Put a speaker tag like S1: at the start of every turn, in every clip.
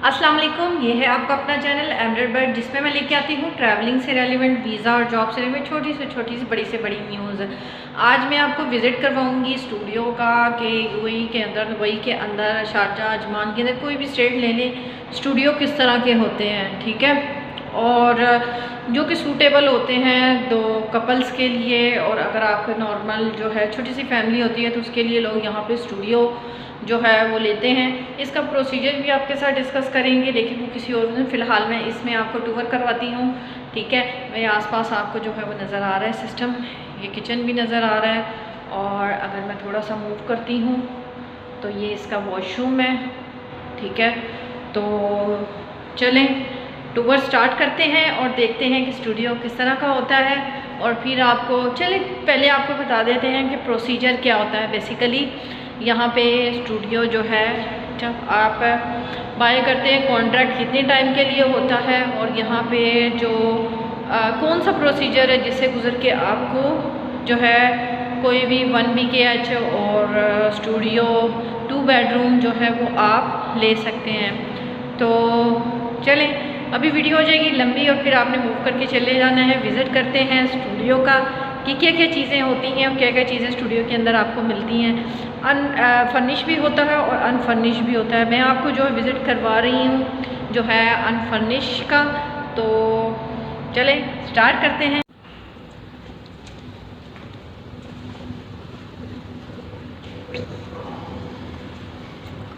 S1: अस्सलाम वालेकुम, ये है आपका अपना चैनल एमरेड बर्ड, जिसमें मैं लेके आती हूँ ट्रैवलिंग से रेलिवेंट, वीज़ा और जॉब से रिलेवेंट छोटी से छोटी सी बड़ी से बड़ी न्यूज़। आज मैं आपको विज़िट करवाऊँगी स्टूडियो का कि यूएई के अंदर, दुबई के अंदर, शारजा, अजमान के अंदर, कोई भी स्टेट ले लें, स्टूडियो किस तरह के होते हैं, ठीक है। और जो कि सूटेबल होते हैं दो कपल्स के लिए, और अगर आपको नॉर्मल जो है छोटी सी फैमिली होती है तो उसके लिए लोग यहाँ पे स्टूडियो जो है वो लेते हैं। इसका प्रोसीजर भी आपके साथ डिस्कस करेंगे, लेकिन वो किसी और दिन। फ़िलहाल मैं इसमें आपको टूर करवाती हूँ, ठीक है। मेरे आसपास आपको जो है वो नज़र आ रहा है सिस्टम, ये किचन भी नज़र आ रहा है। और अगर मैं थोड़ा सा मूव करती हूँ तो ये इसका वॉशरूम है, ठीक है। तो चलें टूर स्टार्ट करते हैं और देखते हैं कि स्टूडियो किस तरह का होता है। और फिर आपको पहले आपको बता देते हैं कि प्रोसीजर क्या होता है। बेसिकली यहाँ पे स्टूडियो जो है, जब आप बाय करते हैं, कॉन्ट्रैक्ट कितने टाइम के लिए होता है, और यहाँ पे जो कौन सा प्रोसीजर है जिससे गुजर के आपको जो है कोई भी 1 BKH और स्टूडियो 2 बेडरूम जो है वो आप ले सकते हैं। तो चलें, अभी वीडियो हो जाएगी लंबी और फिर आपने मूव करके चले जाना है। विज़िट करते हैं स्टूडियो का कि क्या क्या चीज़ें होती हैं और क्या क्या चीज़ें स्टूडियो के अंदर आपको मिलती हैं। फर्निश भी होता है और अनफर्निश भी होता है। मैं आपको जो है विज़िट करवा रही हूँ जो है अनफर्निश का। तो चलें स्टार्ट करते हैं।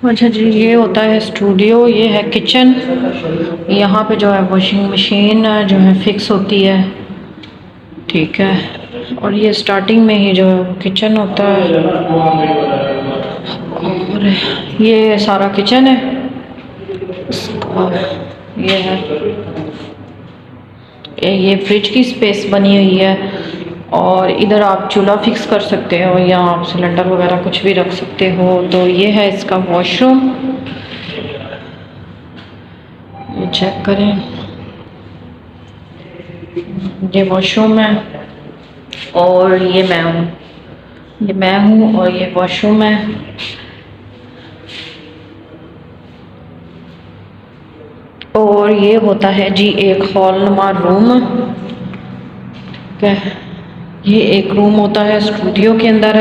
S1: अच्छा जी, ये होता है स्टूडियो, ये है किचन। यहाँ पे जो है वॉशिंग मशीन जो है फिक्स होती है, ठीक है। और ये स्टार्टिंग में ही जो है किचन होता है, और ये सारा किचन है। और ये है, ये फ्रिज की स्पेस बनी हुई है, और इधर आप चूल्हा फिक्स कर सकते हो या आप सिलेंडर वगैरह कुछ भी रख सकते हो। तो ये है इसका वॉशरूम, ये चेक करें, ये वॉशरूम है और ये मैं हूँ, ये मैं हूँ और ये वॉशरूम है। और ये होता है जी एक हॉल नुमा रूम, ठीक है। ये एक रूम होता है स्टूडियो के अंदर।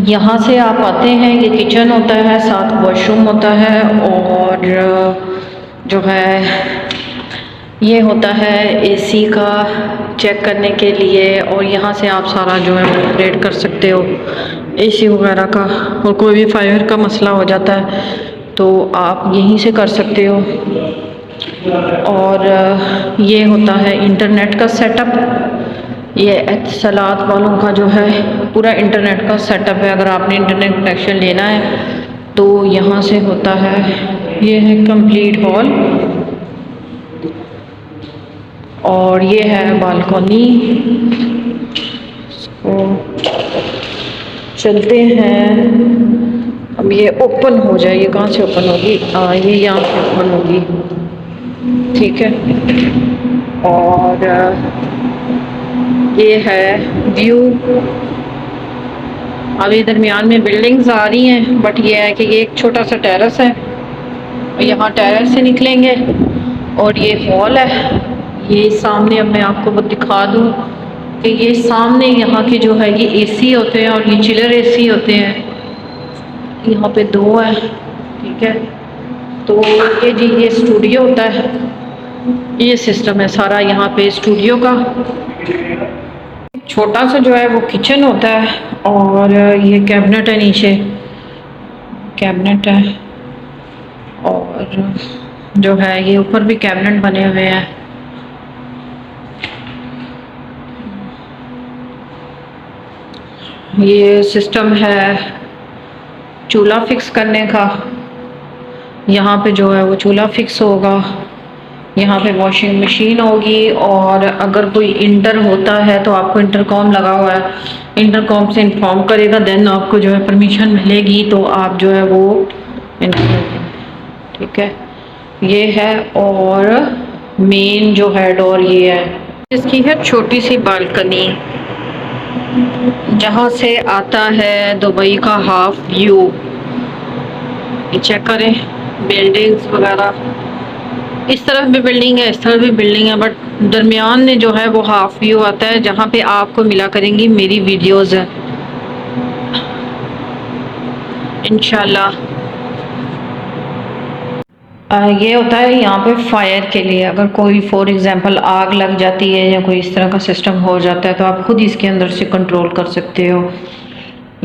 S1: यहाँ से आप आते हैं, ये किचन होता है, साथ वॉशरूम होता है, और जो है ये होता है एसी का चेक करने के लिए। और यहाँ से आप सारा जो है ऑपरेट कर सकते हो एसी वगैरह का, और कोई भी फायर का मसला हो जाता है तो आप यहीं से कर सकते हो। और ये होता है इंटरनेट का सेटअप, ये एतिसलात वालों का जो है पूरा इंटरनेट का सेटअप है। अगर आपने इंटरनेट कनेक्शन लेना है तो यहाँ से होता है। ये है कंप्लीट हॉल, और ये है बालकनी। इसको चलते हैं, अब ये ओपन हो जाए। ये कहाँ से ओपन होगी? ये यहाँ से ओपन होगी, ठीक है। और ये है व्यू। अभी दरमियान में बिल्डिंग्स आ रही हैं, बट ये है कि ये एक छोटा सा टेरेस है, यहाँ टेरेस से निकलेंगे। और ये हॉल है, ये सामने। अब मैं आपको वो दिखा दूँ कि ये सामने यहाँ के जो है ये एसी होते हैं, और ये चिलर एसी होते हैं। यहाँ पे 2 है, ठीक है। तो ये जी ये स्टूडियो होता है, ये सिस्टम है सारा यहाँ पे स्टूडियो का। छोटा सा जो है वो किचन होता है, और ये कैबिनेट है, नीचे कैबिनेट है, और जो है ये ऊपर भी कैबिनेट बने हुए हैं। ये सिस्टम है चूल्हा फिक्स करने का, यहाँ पे जो है वो चूल्हा फिक्स होगा। यहाँ पे वॉशिंग मशीन होगी, और अगर कोई इंटर होता है तो आपको इंटरकॉम लगा हुआ है, इंटरकॉम से इन्फॉर्म करेगा, देन आपको जो है परमिशन मिलेगी तो आप जो है वो ठीक है। ये है, और मेन जो है डोर ये है, इसकी है छोटी सी बालकनी, जहाँ से आता है दुबई का हाफ व्यू। ये चेक करें, बिल्डिंग्स वगैरह, इस तरफ भी बिल्डिंग है, इस तरफ भी बिल्डिंग है, बट दरमियान में जो है वो हाफ व्यू आता है जहाँ पे आपको मिला करेंगी मेरी वीडियोस है इंशाल्लाह। ये होता है यहाँ पे फायर के लिए, अगर कोई फॉर एग्जांपल आग लग जाती है या कोई इस तरह का सिस्टम हो जाता है तो आप खुद इसके अंदर से कंट्रोल कर सकते हो।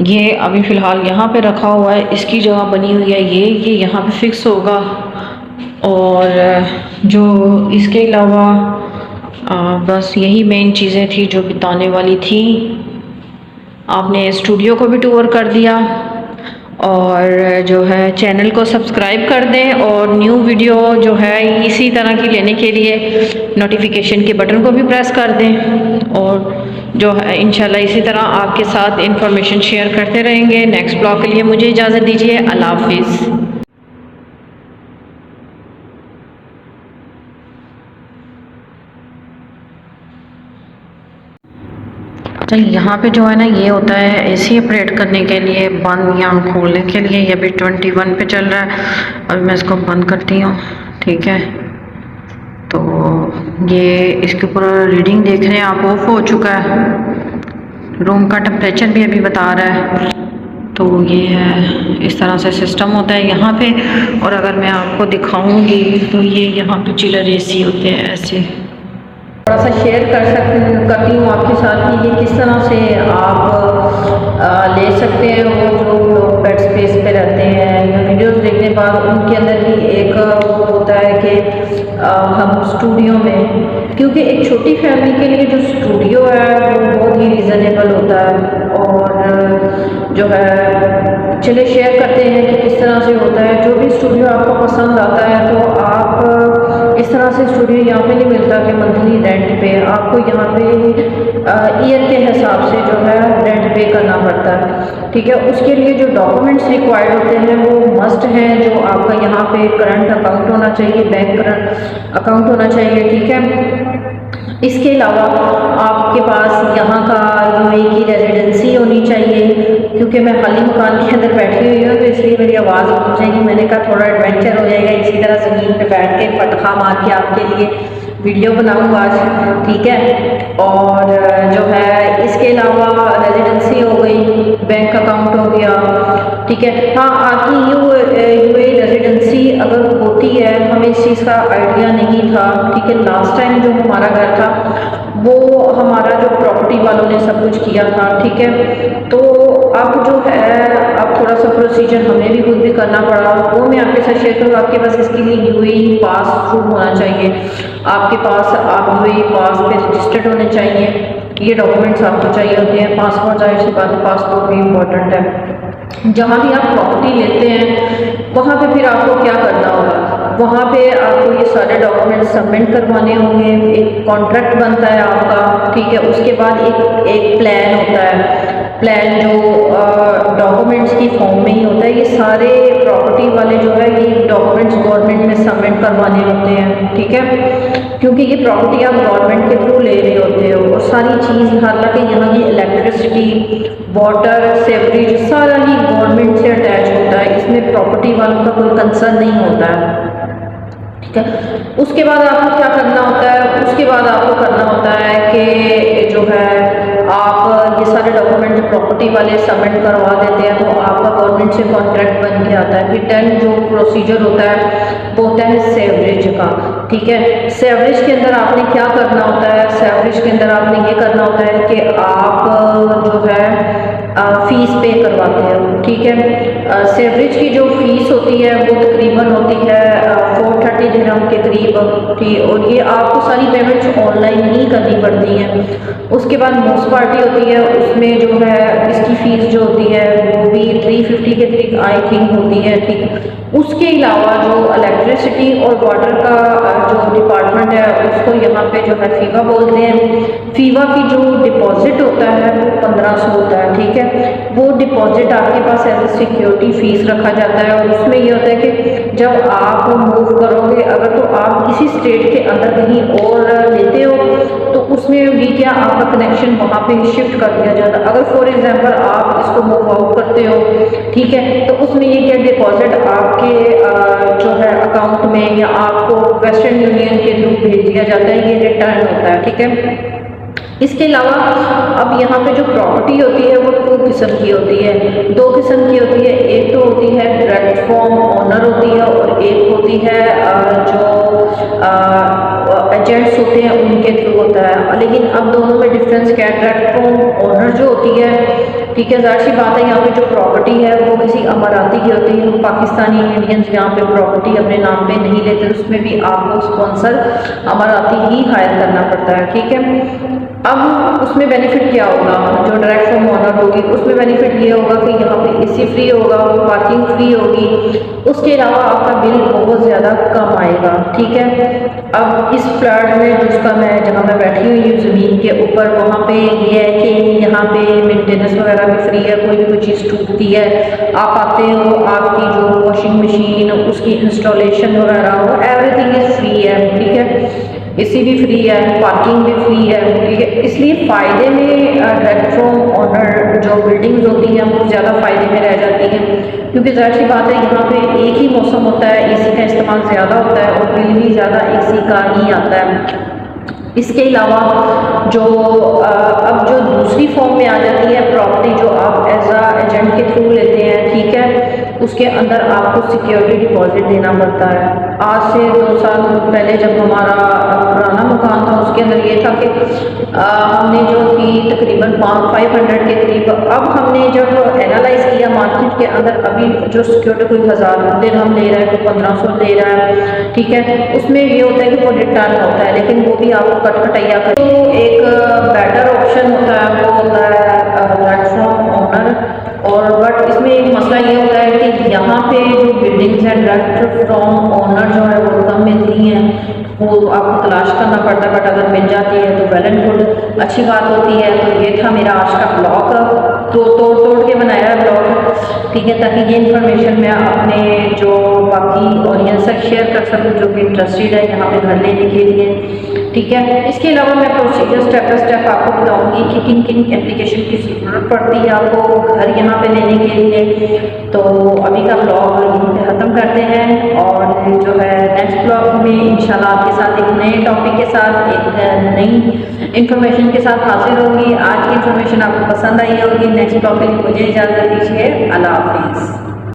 S1: ये अभी फ़िलहाल यहाँ पे रखा हुआ है, इसकी जगह बनी हुई है ये यहाँ पे फिक्स होगा। और जो इसके अलावा बस यही मेन चीज़ें थी जो बताने वाली थी। आपने स्टूडियो को भी टूर कर दिया और जो है चैनल को सब्सक्राइब कर दें, और न्यू वीडियो जो है इसी तरह की लेने के लिए नोटिफिकेशन के बटन को भी प्रेस कर दें। और जो है इंशाल्लाह इसी तरह आपके साथ इंफॉर्मेशन शेयर करते रहेंगे। नेक्स्ट ब्लॉग के लिए मुझे इजाज़त दीजिए। अल्लाह हाफिज़। तो यहाँ पे जो है ना ये होता है एसी ऑपरेट करने के लिए, बंद या खोलने के लिए। ये भी 21 पे चल रहा है। अभी मैं इसको बंद करती हूँ, ठीक है। तो ये इसके ऊपर रीडिंग देख रहे हैं आप, ऑफ हो चुका है। रूम का टेम्परेचर भी अभी बता रहा है। तो ये है, इस तरह से सिस्टम होता है यहाँ पे। और अगर मैं आपको दिखाऊंगी तो ये यहाँ पे चिलर एसी होते हैं ऐसे। थोड़ा सा शेयर करती हूँ आपके साथ कि ये किस तरह से आप ले सकते हैं। वो जो लोग बेड स्पेस पे रहते हैं या वीडियोस देखने के बाद उनके अंदर भी एक होता है कि हम स्टूडियो में, क्योंकि एक छोटी फैमिली के लिए जो स्टूडियो है वो बहुत ही रीज़नेबल होता है। और जो है चलिए शेयर करते हैं कि किस तरह से होता है। जो भी स्टूडियो आपको पसंद आता है तो आप इस तरह से स्टूडियो यहाँ पे नहीं मिलता कि मंथली रेंट पे, आपको यहाँ पे ईयर के हिसाब से जो है रेंट पे करना पड़ता है, ठीक है। उसके लिए जो डॉक्यूमेंट्स रिक्वायर्ड होते हैं वो मस्ट हैं। जो आपका यहाँ पे करंट अकाउंट होना चाहिए, बैंक करंट अकाउंट होना चाहिए, ठीक है। इसके अलावा आपके पास यहाँ का यूएई की रेजिडेंसी होनी चाहिए, क्योंकि मैं खाली मकान के अंदर बैठी हुई हूँ तो इसलिए मेरी आवाज़ रुक जाएगी। मैंने कहा थोड़ा एडवेंचर हो जाएगा, इसी तरह ज़मीन पे बैठ के पटखा मार के आपके लिए वीडियो बनाऊँ आज, ठीक है। और जो है इसके अलावा रेजिडेंसी हो गई, बैंक अकाउंट हो गया, ठीक है। हाँ, आपकी यूएई रेजिडेंसी अगर होती है, हमें इस चीज़ का आइडिया नहीं था, ठीक है। लास्ट टाइम जो हमारा घर था वो हमारा जो प्रॉपर्टी वालों ने सब कुछ किया था, ठीक है। तो अब जो है अब थोड़ा सा प्रोसीजर हमें भी खुद भी करना पड़ा, वो मैं आपके साथ शेयर करूँ। आपके पास इसके लिए यूएई पास प्रूफ होना चाहिए, आपके पास आप यूएई पास पे रजिस्टर्ड होने चाहिए। ये डॉक्यूमेंट्स आपको चाहिए होते हैं। पासपोर्ट, जाहिर सी बात है पासपोर्ट भी इम्पोर्टेंट है। जहाँ भी आप प्रॉपर्टी लेते हैं वहाँ पे फिर आपको क्या करना होगा, वहाँ पे आपको ये सारे डॉक्यूमेंट सबमिट करवाने होंगे। एक कॉन्ट्रैक्ट बनता है आपका, ठीक है। उसके बाद एक प्लान होता है। प्लान जो डॉक्यूमेंट्स की फॉर्म में ही होता है। ये सारे प्रॉपर्टी वाले जो है ये डॉक्यूमेंट्स गवर्नमेंट में सबमिट करवाने होते हैं, ठीक है। क्योंकि ये प्रॉपर्टी आप गवर्नमेंट के थ्रू ले रहे होते हो। और सारी चीज़ हालांकि यहाँ की इलेक्ट्रिसिटी, वाटर, सेवरेज सारा ही गवर्नमेंट से अटैच होता है। इसमें प्रॉपर्टी वालों का कोई कंसर्न नहीं होता है, ठीक है। उसके बाद आपको क्या करना होता है, उसके बाद आपको करना होता है कि जो है आप ये सारे डॉक्यूमेंट जो प्रॉपर्टी वाले सबमिट करवा देते हैं तो आपका गवर्नमेंट से कॉन्ट्रैक्ट बन के आता है। फिर 10 जो प्रोसीजर होता है वो होता है सेवरेज का, ठीक है। सेवरेज के अंदर आपने क्या करना होता है, सेवरेज के अंदर आपने ये करना होता है कि आप जो है फीस पे करवाते हैं, ठीक है। सेवरेज की जो फीस होती है वो तकरीबन होती है 430 दिरहम के करीब, ठीक। और ये आपको सारी पेमेंट्स ऑनलाइन ही करनी पड़ती हैं। उसके बाद मोस्ट पार्टी होती है, उसमें जो है इसकी फ़ीस जो होती है वो भी 350 के करीब आई थिंक होती है, ठीक। उसके अलावा जो इलेक्ट्रिसिटी और वाटर का जो डिपार्टमेंट है उसको यहाँ पे जो है फीवा बोलते हैं। फीवा की जो डिपॉजिट होता है वो 1500 होता है, ठीक है। वो डिपॉजिट आपके पास एज ए सिक्योरिटी फीस रखा जाता है। और उसमें ये होता है कि जब आप मूव करोगे, अगर तो आप किसी स्टेट के अंदर कहीं और लेते हो तो उसमें ये क्या आपका कनेक्शन वहाँ पे शिफ्ट कर दिया जाता है। अगर फॉर एग्जांपल आप इसको मूव आउट करते हो, ठीक है, तो उसमें ये क्या डिपॉजिट आपके जो है अकाउंट में या आपको वेस्टर्न यूनियन के थ्रू भेज दिया जाता है, ये रिटर्न होता है, ठीक है। इसके अलावा अब यहाँ पे जो प्रॉपर्टी होती है वो दो किस्म की होती है, दो किस्म की होती है। एक तो होती है डायरेक्ट फ्रॉम ओनर होती है, और एक होती है जो एजेंट्स होते हैं उनके थ्रू होता है। लेकिन अब दोनों में डिफरेंस क्या है? डायरेक्ट फ्रॉम ओनर जो होती है, ठीक है, जाहिर सी बात है यहाँ पे जो प्रॉपर्टी है वो किसी अमाराती की होती है। हम पाकिस्तानी इंडियंस यहाँ पे प्रॉपर्टी अपने नाम पे नहीं लेते, उसमें भी आपको स्पॉन्सर अमाराती ही हायर करना पड़ता है, ठीक है। अब उसमें बेनिफिट क्या होगा? जो डायरेक्ट फ्रॉम ओनर होगी उसमें बेनिफिट ये होगा कि यहाँ पे एसी फ्री होगा, पार्किंग फ्री होगी, उसके अलावा आपका बिल बहुत ज़्यादा कम आएगा, ठीक है। अब इस फ्लैट में जिसका मैं जहाँ मैं बैठी हुई हूँ ज़मीन के ऊपर, वहाँ पे ये है कि यहाँ पे मेंटेनेंस वगैरह भी फ्री है। कोई भी कोई चीज़ टूटती है, आप आते हो, आपकी जो वॉशिंग मशीन उसकी इंस्टॉलेशन वगैरह हो, एवरीथिंग इज़ फ्री है, ठीक है। एसी भी फ्री है, पार्किंग भी फ्री है, ठीक है। इसलिए फ़ायदे में डायरेक्ट फ्रॉम ओनर जो बिल्डिंग्स होती हैं वो ज़्यादा फ़ायदे में रह जाती हैं, क्योंकि ज़ाहिर सी बात है यहाँ पे एक ही मौसम होता है, एसी का इस्तेमाल ज़्यादा होता है और बिल भी ज़्यादा एसी का ही आता है। इसके अलावा जो अब जो दूसरी फॉर्म में आ जाती है प्रॉपर्टी, जो आप एज आ एजेंट के थ्रू लेते हैं, ठीक है, उसके अंदर आपको सिक्योरिटी डिपॉजिट देना पड़ता है। आज से 2 साल पहले जब हमारा पुराना मकान था उसके अंदर ये था कि हमने जो थी तकरीबन 500 के करीब, अब हमने जब एनालाइज किया मार्केट के अंदर अभी जो सिक्योरिटी कोई 1000 दिरहम ले रहा है, कोई 1500 ले रहा है, ठीक है, उसमें ये होता है कि वो रिटर्न होता है, लेकिन वो भी आपको कटकटैया कर। तो एक बेटर ऑप्शन होता है वो होता है डायरेक्ट फ्रॉम ओनर। और बट इसमें एक मसला ये होता है कि यहाँ पे जो बिल्डिंग्स हैं डायरेक्ट फ्रॉम ओनर जो है वो कम मिलती हैं, वो आपको तलाश करना पड़ता है। बट अगर मिल जाती है तो वेल एंड गुड, अच्छी बात होती है। तो ये था मेरा आज का ब्लॉग, तो तोड़ के बनाया है ब्लॉग, ठीक है, ताकि ये इन्फॉर्मेशन मैं अपने जो बाकी ऑडियंस तक शेयर कर सकूँ जो भी इंटरेस्टेड है यहाँ पे घर लेने के लिए, ठीक है। इसके अलावा मैं प्रोसीजर स्टेप बाय स्टेप आपको बताऊंगी कि किन किन एप्लीकेशन की ज़रूरत पड़ती है आपको घर यहाँ पे लेने के लिए। तो अभी का ब्लॉग यहीं पे ख़त्म करते हैं, और जो है नेक्स्ट ब्लॉग में इंशाल्लाह आपके साथ एक नए टॉपिक के साथ एक नई इन्फॉर्मेशन के साथ हाजिर होगी। आज की इन्फॉर्मेशन आपको पसंद आई होगी। नेक्स्ट ब्लॉग के लिए मुझे इजाज़त दीजिए। अल्लाह हाफिज़।